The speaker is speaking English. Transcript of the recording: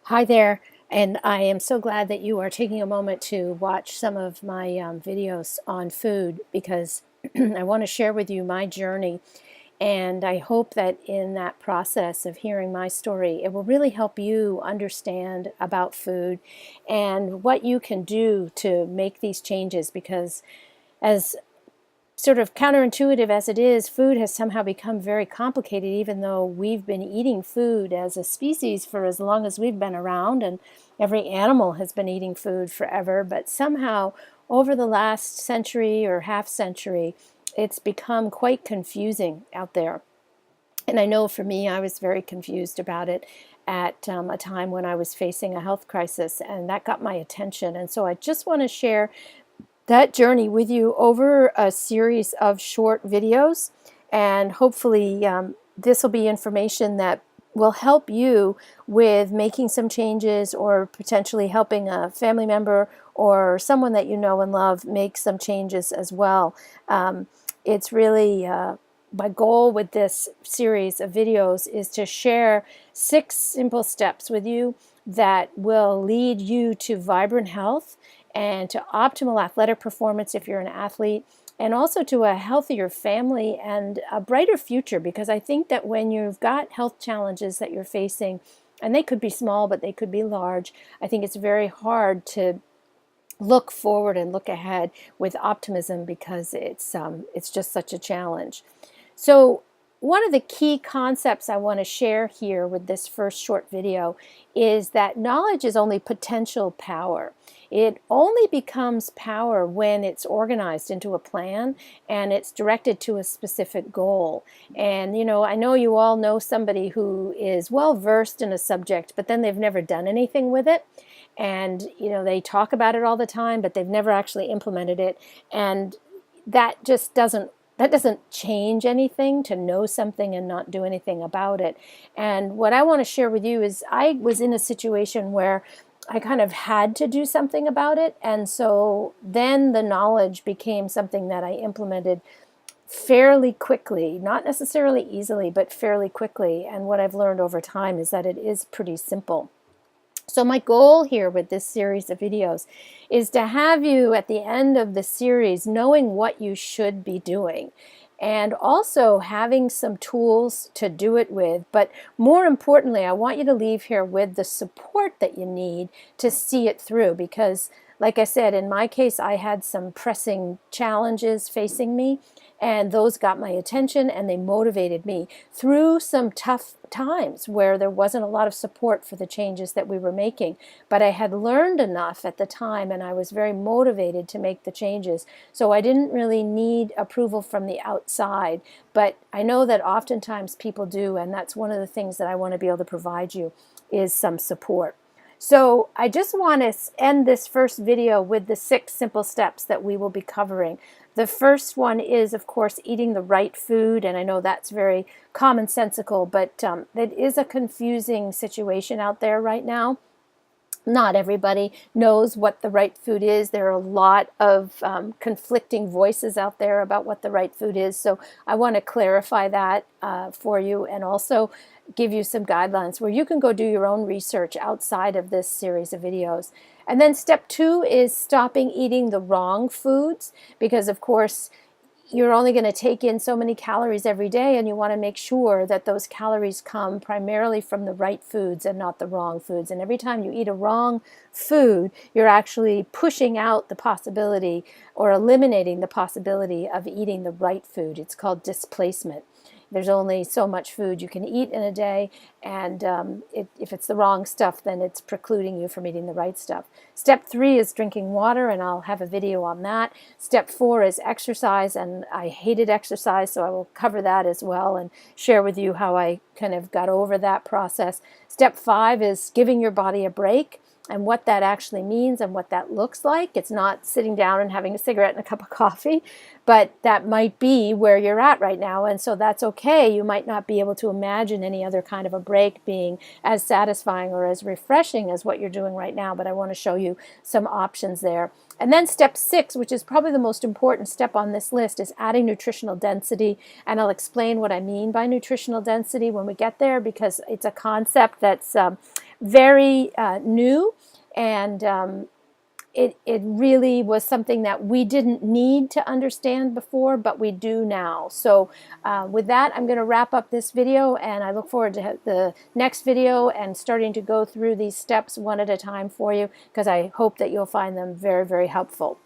Hi there, and I am so glad that you are taking a moment to watch some of my videos on food because I want to share with you my journey. And I hope that in that process of hearing my story, it will really help you understand about food and what you can do to make these changes. Because as sort of counterintuitive as it is, food has somehow become very complicated, even though we've been eating food as a species for as long as we've been around, and every animal has been eating food forever. But somehow, over the last century or half century, it's become quite confusing out there. And I know for me, I was very confused about it at a time when I was facing a health crisis, and that got my attention. And so I just want to share that journey with you over a series of short videos. And hopefully, this will be information that will help you with making some changes or potentially helping a family member or someone that you know and love make some changes as well. It's really my goal with this series of videos is to share 6 simple steps with you that will lead you to vibrant health and to optimal athletic performance if you're an athlete, and also to a healthier family and a brighter future. Because I think that when you've got health challenges that you're facing, and they could be small, but they could be large, I think it's very hard to look forward and look ahead with optimism because it's just such a challenge. So one of the key concepts I want to share here with this first short video is that knowledge is only potential power. It only becomes power when it's organized into a plan and it's directed to a specific goal. And, I know you all know somebody who is well versed in a subject, but then they've never done anything with it. And, they talk about it all the time, but they've never actually implemented it. And that just doesn't change anything to know something and not do anything about it. And what I want to share with you is I was in a situation where I kind of had to do something about it. And so then the knowledge became something that I implemented fairly quickly, not necessarily easily, but fairly quickly. And what I've learned over time is that it is pretty simple. So my goal here with this series of videos is to have you at the end of the series knowing what you should be doing, and also having some tools to do it with. But more importantly, I want you to leave here with the support that you need to see it through, because like I said, in my case, I had some pressing challenges facing me, and those got my attention and they motivated me through some tough times where there wasn't a lot of support for the changes that we were making. But I had learned enough at the time and I was very motivated to make the changes. So I didn't really need approval from the outside. But I know that oftentimes people do, and that's one of the things that I want to be able to provide you is some support. So I just want to end this first video with the 6 simple steps that we will be covering. The first one is, of course, eating the right food, and I know that's very commonsensical, but it is a confusing situation out there right now. Not everybody knows what the right food is. There are a lot of conflicting voices out there about what the right food is. So I want to clarify that for you, and also give you some guidelines where you can go do your own research outside of this series of videos. And then step 2 is stopping eating the wrong foods, because of course you're only going to take in so many calories every day, and you want to make sure that those calories come primarily from the right foods and not the wrong foods. And every time you eat a wrong food, you're actually pushing out the possibility or eliminating the possibility of eating the right food. It's called displacement. There's only so much food you can eat in a day, and if it's the wrong stuff, then it's precluding you from eating the right stuff. Step 3 is drinking water, and I'll have a video on that. Step 4 is exercise, and I hated exercise, so I will cover that as well and share with you how I kind of got over that process. Step 5 is giving your body a break, and what that actually means and what that looks like. It's not sitting down and having a cigarette and a cup of coffee, but that might be where you're at right now, and so that's okay. You might not be able to imagine any other kind of a break being as satisfying or as refreshing as what you're doing right now, but I want to show you some options there. And then step 6, which is probably the most important step on this list, is adding nutritional density. And I'll explain what I mean by nutritional density when we get there, because it's a concept that's very new, and it really was something that we didn't need to understand before, but we do now. So with that, I'm going to wrap up this video, and I look forward to the next video and starting to go through these steps one at a time for you, because I hope that you'll find them very, very helpful.